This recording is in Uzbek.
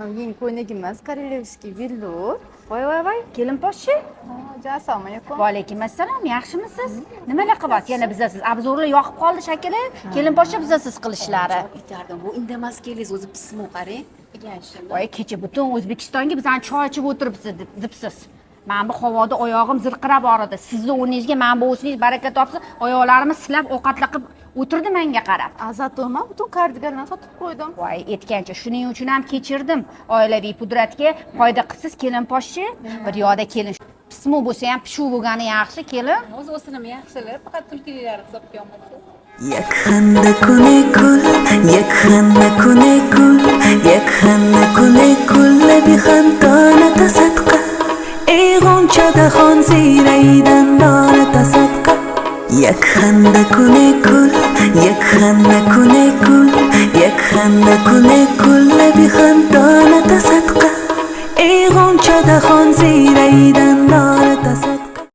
Yeni koyuna girmez. Karelevski, Villur. Voy, kelinposhchi. Assalomu alaykum. Va alaykum assalom, yaxshimisiz? Nimalar qilyapsiz? Yana bizasiz. Abzorlar yoqib qoldi shekilli. Kelinposhchi bizasiz qilishlari. Aytardim, bu indamas kelingiz o'zi pismi qarang. Voy, kecha butun O'zbekistonga bizani choy ichib o'tiribsiz debsiz. Men bu havoda oyog'im zirqirab bor edi. Sizni o'rningizga men bu o'sningiz baraka topsin, oyoqlarimni silab ovqatlaqib o'tirdi menga qarab. Azatoma butun kardiganlarni sotib qo'ydim. Voy, aytgancha shuning uchun ham kechirdim. Oilaviy pudratga foyda qilsiz kelinposhchi. Bir yoqda kelin pismu bo'lsa ham pishuv bo'lgani yaxshi kelin. O'zini ham yaxshilar, faqat tulkilar hisobga olmasa. Yakhanda kunekul, yakhanda kunekul, yakhanda kunekul bi khantana tasadqa. Ey g'onchada xon ziyraydan dona tasadqa. Yakhanda kunekul, yakhanda kunekul, yakhanda kunekul bi khantana tasadqa. Ey g'onchada xon ziyraydan